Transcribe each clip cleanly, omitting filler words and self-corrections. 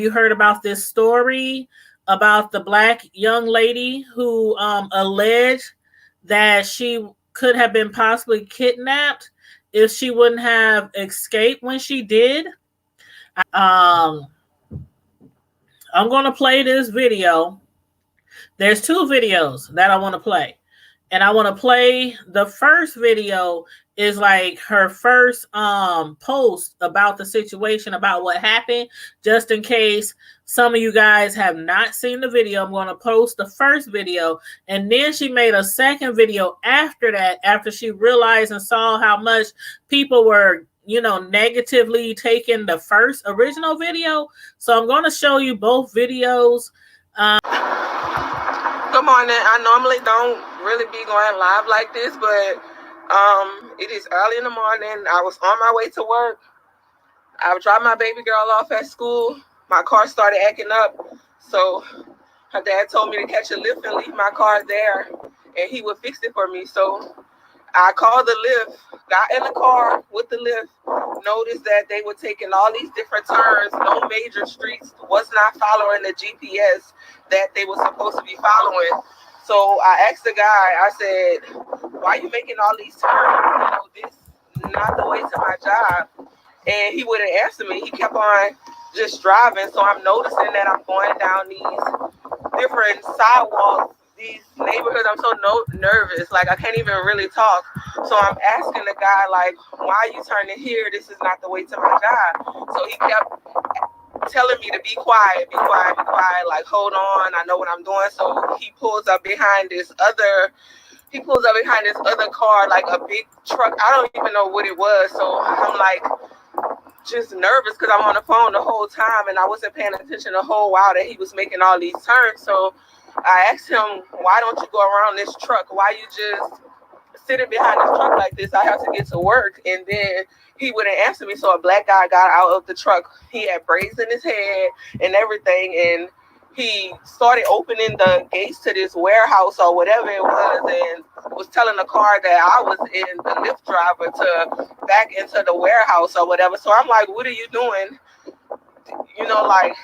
You heard about this story about the black young lady who alleged that she could have been possibly kidnapped if she wouldn't have escaped when she did. Um, I'm going to play this video. There's two videos that I want to play. And I want to play the first video is like her first post about the situation, about what happened, just in case some of you guys have not seen the video. I'm going to post the first video, and then she made a second video after that, after she realized and saw how much people were, you know, negatively taking the first original video. So I'm going to show you both videos. Good morning. I normally don't really be going live like this, but it is early in the morning. I was on my way to work. I dropped my baby girl off at school. My car started acting up, so her dad told me to catch a Lyft and leave my car there, and he would fix it for me. So I called the Lyft, got in the car with the Lyft, noticed that they were taking all these different turns, no major streets, was not following the GPS that they were supposed to be following. So I asked the guy, I said, why are you making all these turns? You know, this is not the way to my job. And he wouldn't answer me. He kept on just driving. So I'm noticing that I'm going down these different sidewalks, these neighborhoods. I'm so nervous, like I can't even really talk. So I'm asking the guy, like, why are you turning here? This is not the way to my job. So he kept telling me to be quiet, like, hold on, I know what I'm doing. So he pulls up behind this other car, like a big truck. I don't even know what it was. So I'm like just nervous because I'm on the phone the whole time and I wasn't paying attention the whole while that he was making all these turns. So I asked him, why don't you go around this truck? Why you just sitting behind this truck like this? I have to get to work. And then he wouldn't answer me. So a black guy got out of the truck. He had braids in his head and everything. And he started opening the gates to this warehouse or whatever it was, and was telling the car that I was in, the Lyft driver, to back into the warehouse or whatever. So I'm like, what are you doing? You know, like,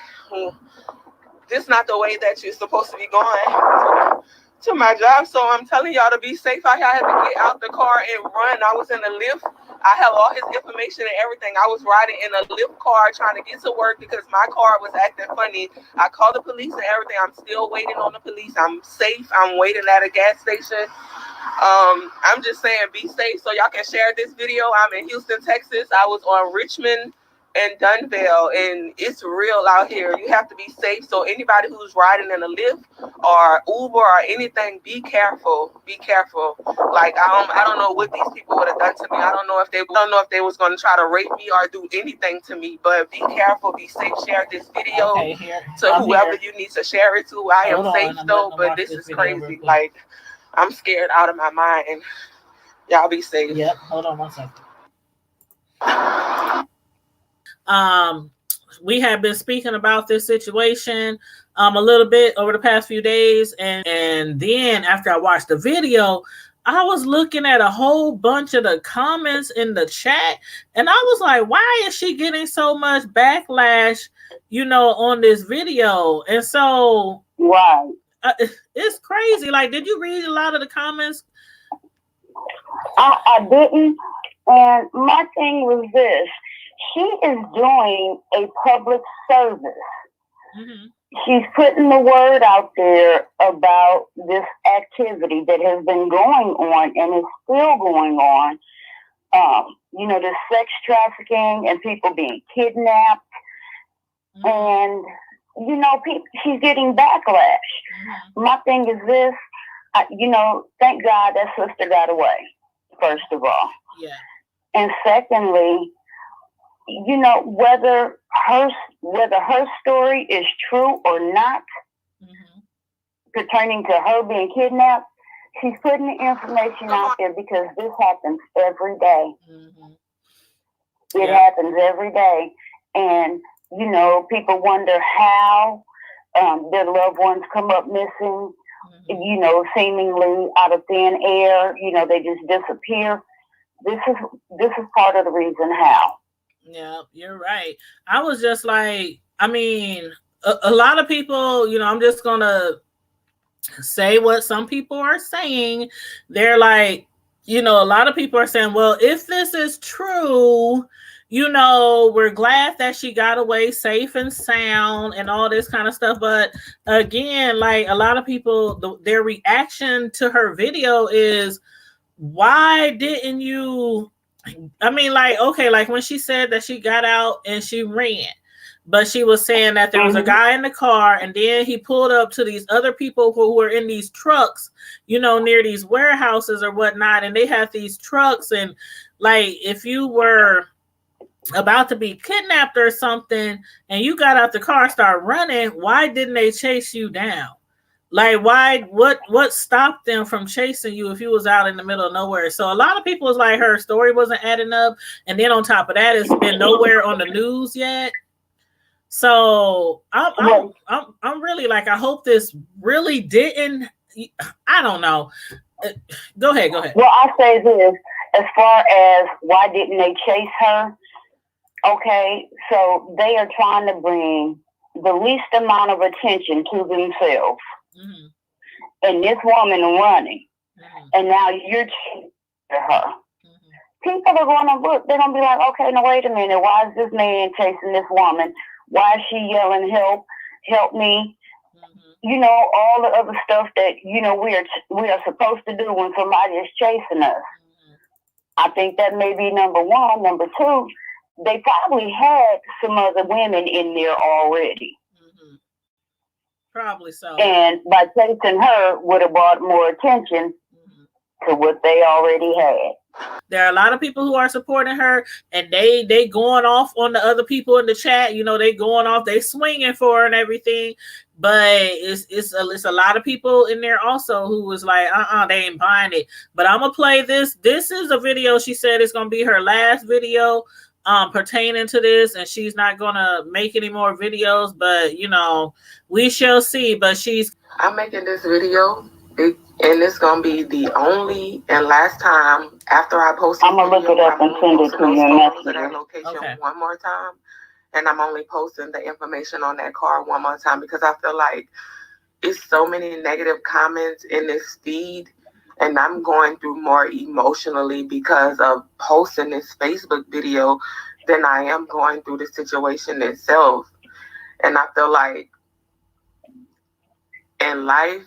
this not the way that you're supposed to be going to my job. So I'm telling y'all to be safe. I had to get out the car and run. I was in a Lyft. I have all his information and everything. I was riding in a Lyft car trying to get to work because my car was acting funny. I called the police and everything. I'm still waiting on the police. I'm safe. I'm waiting at a gas station. I'm just saying, be safe so y'all can share this video. I'm in Houston, Texas. I was on Richmond and Dunvale, and it's real out here. You have to be safe. So anybody who's riding in a Lyft or Uber or anything, be careful. Be careful. Like, I don't know what these people would have done to me. I don't know if they was going to try to rape me or do anything to me. But be careful. Be safe. Share this video to whoever you need to share it to. I am safe though, but this is crazy. Like, I'm scared out of my mind. Y'all be safe. Yep. Hold on one second. We have been speaking about this situation a little bit over the past few days, and then after I watched the video, I was looking at a whole bunch of the comments in the chat, and I was like, why is she getting so much backlash, you know, on this video? And so right. It's crazy. Like, did you read a lot of the comments? I didn't, and my thing was this. She is doing a public service. Mm-hmm. She's putting the word out there about this activity that has been going on and is still going on. You know, the sex trafficking and people being kidnapped. Mm-hmm. And, you know, she's getting backlash. Mm-hmm. My thing is this, you know, thank God that sister got away, first of all. Yeah. And secondly, you know, whether her story is true or not, mm-hmm. pertaining to her being kidnapped, she's putting the information out there because this happens every day. Mm-hmm. It happens every day. And, you know, people wonder how their loved ones come up missing, mm-hmm. you know, seemingly out of thin air. You know, they just disappear. This is part of the reason how. Yeah, you're right. I was just like, I mean, a lot of people, you know, I'm just gonna say what some people are saying. They're like, you know, a lot of people are saying, well, if this is true, you know, we're glad that she got away safe and sound and all this kind of stuff. But again, like a lot of people, their reaction to her video is, why didn't you? I mean, like, okay, like when she said that she got out and she ran, but she was saying that there was a guy in the car, and then he pulled up to these other people who were in these trucks, you know, near these warehouses or whatnot, and they had these trucks, and like if you were about to be kidnapped or something and you got out the car, start running, why didn't they chase you down? Like, why? What stopped them from chasing you if you was out in the middle of nowhere? So a lot of people was like, her story wasn't adding up, and then on top of that, it's been nowhere on the news yet. So I'm really like, I hope this really didn't. I don't know. Go ahead. Well, I'll say this: as far as why didn't they chase her? Okay, so they are trying to bring the least amount of attention to themselves. Mm-hmm. And this woman running, and now you're chasing her. People are going to look, they're going to be like, okay, now wait a minute, why is this man chasing this woman? Why is she yelling, help me? You know, all the other stuff that, you know, we are supposed to do when somebody is chasing us. I think that may be number one. Number two, they probably had some other women in there already. Probably so. And by chasing her would have brought more attention to what they already had. There are a lot of people who are supporting her, and they going off on the other people in the chat. You know, they going off, they swinging for her and everything. But it's a lot of people in there also who was like, they ain't buying it. But I'm gonna play this. This is a video. She said it's gonna be her last video pertaining to this, and she's not gonna make any more videos. But you know, we shall see. But I'm making this video. And it's gonna be the only and last time after I post. I'm gonna look it up and send it to you. That location one more time, and I'm only posting the information on that car one more time because I feel like it's so many negative comments in this feed, and I'm going through more emotionally because of posting this Facebook video than I am going through the situation itself. And I feel like in life,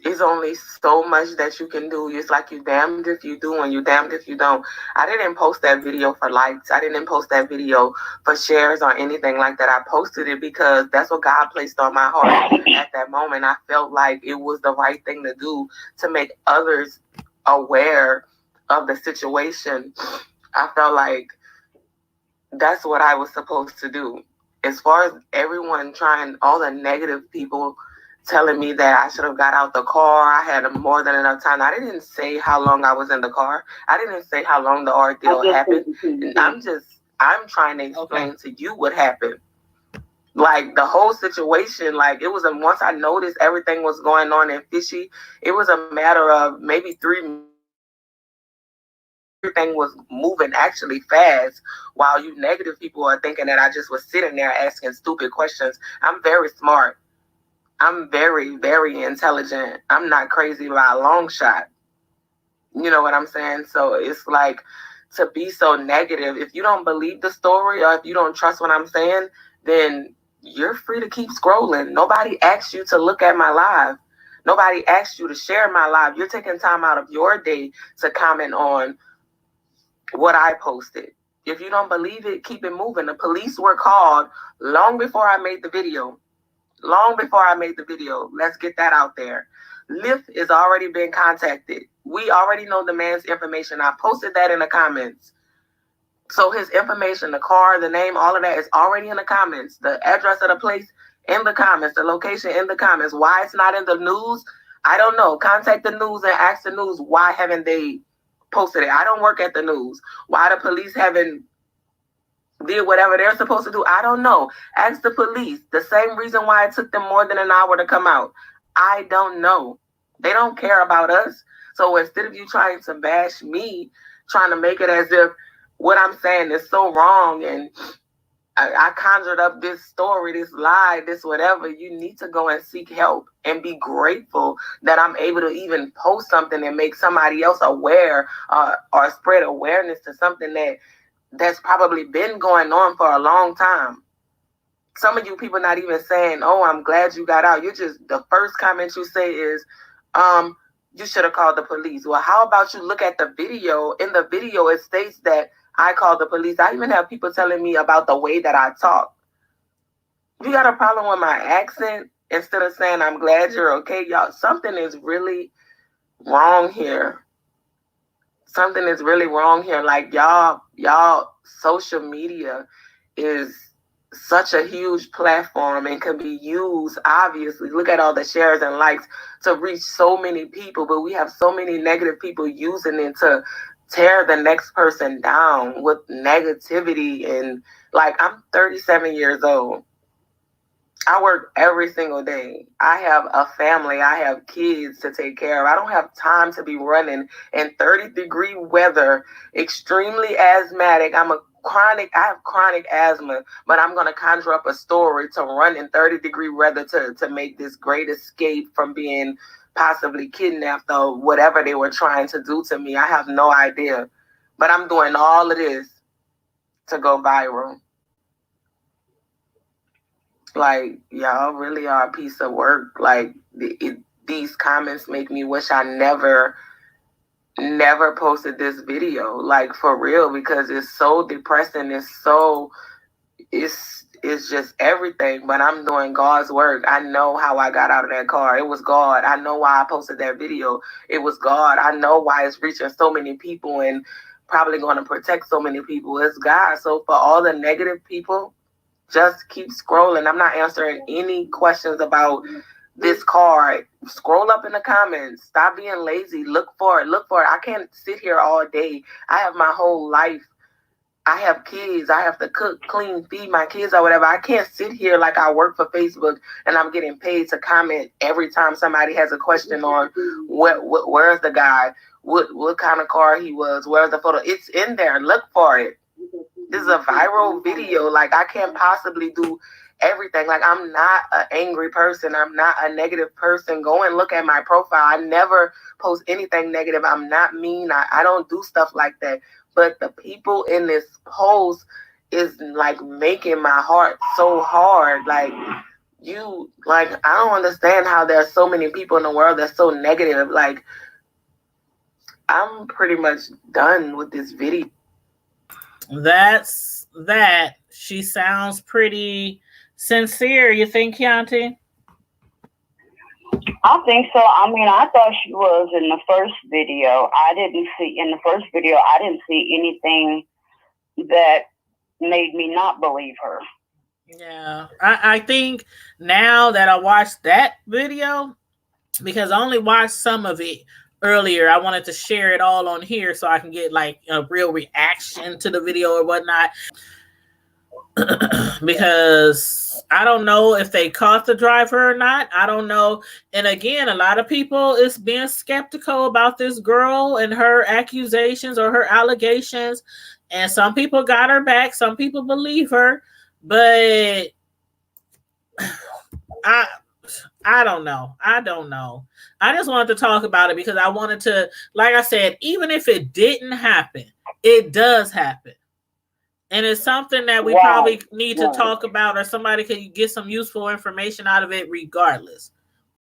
it's only so much that you can do. It's like you damned if you do and you damned if you don't. I didn't post that video for likes. I didn't post that video for shares or anything like that. I posted it because that's what God placed on my heart at that moment. I felt like it was the right thing to do to make others aware of the situation. I felt like that's what I was supposed to do. As far as everyone trying, all the negative people telling me that I should have got out the car. I had more than enough time. I didn't say how long I was in the car. I didn't say how long the ordeal happened. I'm trying to explain to you what happened. Like the whole situation, like it was once I noticed everything was going on and fishy, it was a matter of maybe 3 minutes. Everything was moving actually fast while you negative people are thinking that I just was sitting there asking stupid questions. I'm very smart. I'm very, very intelligent. I'm not crazy by a long shot. You know what I'm saying? So it's like to be so negative. If you don't believe the story or if you don't trust what I'm saying, then you're free to keep scrolling. Nobody asked you to look at my live. Nobody asked you to share my live. You're taking time out of your day to comment on what I posted. If you don't believe it, keep it moving. The police were called long before I made the video. Let's get that out there. Lyft is already been contacted. We already know the man's information. I posted that in the comments. So his information, the car, the name, all of that is already in the comments. The address of the place in the comments, the location in the comments. Why it's not in the news, I don't know. Contact the news and ask the news, why haven't they posted it? I don't work at the news. Why the police haven't did whatever they're supposed to do, I don't know. Ask the police. The same reason why it took them more than an hour to come out. I don't know. They don't care about us. So instead of you trying to bash me, trying to make it as if what I'm saying is so wrong and I conjured up this story, this lie, this whatever. You need to go and seek help and be grateful that I'm able to even post something and make somebody else aware, or spread awareness to something that's probably been going on for a long time. Some of you people not even saying, "Oh, I'm glad you got out." You just, the first comment you say is, you should have called the police. Well, how about you look at the video? In the video, it states that I called the police. I even have people telling me about the way that I talk. You got a problem with my accent? Instead of saying, I'm glad you're okay, y'all, something is really wrong here. Something is really wrong here. Like, y'all, social media is such a huge platform and can be used, obviously. Look at all the shares and likes to reach so many people, but we have so many negative people using it to tear the next person down with negativity. And like, I'm 37 years old. I work every single day. I have a family. I have kids to take care of. I don't have time to be running in 30-degree weather, extremely asthmatic. I have chronic asthma, but I'm going to conjure up a story to run in 30-degree weather to make this great escape from being possibly kidnapped or whatever they were trying to do to me. I have no idea, but I'm doing all of this to go viral. Like, y'all really are a piece of work. Like, these comments make me wish I never posted this video, like, for real, because it's so depressing. It's just everything. But I'm doing God's work. I know how I got out of that car. It was God. I know why I posted that video. It was God. I know why it's reaching so many people and probably going to protect so many people. It's God. So for all the negative people, just keep scrolling. I'm not answering any questions about this card. Scroll up in the comments. Stop being lazy. Look for it. I can't sit here all day. I have my whole life. I have kids. I have to cook, clean, feed my kids or whatever. I can't sit here like I work for Facebook and I'm getting paid to comment every time somebody has a question on where's the guy, what kind of car he was, where's the photo. It's in there. Look for it. This is a viral video. Like, I can't possibly do everything. Like, I'm not an angry person. I'm not a negative person. Go and look at my profile. I never post anything negative. I'm not mean. I don't do stuff like that. But the people in this post is like making my heart so hard. Like, I don't understand how there's so many people in the world that's so negative. Like, I'm pretty much done with this video. That's that. She sounds pretty sincere. You think, Keontae? I think so. I mean, I thought she was in the first video. I didn't see anything that made me not believe her. Yeah, I think now that I watched that video, because I only watched some of it earlier, I wanted to share it all on here so I can get like a real reaction to the video or whatnot. Because I don't know if they caught the driver or not. I don't know. And again, a lot of people is being skeptical about this girl and her accusations or her allegations. And some people got her back. Some people believe her. But I don't know. I just wanted to talk about it because I wanted to, like I said, even if it didn't happen, it does happen. And it's something that we probably need to talk about, or somebody can get some useful information out of it regardless.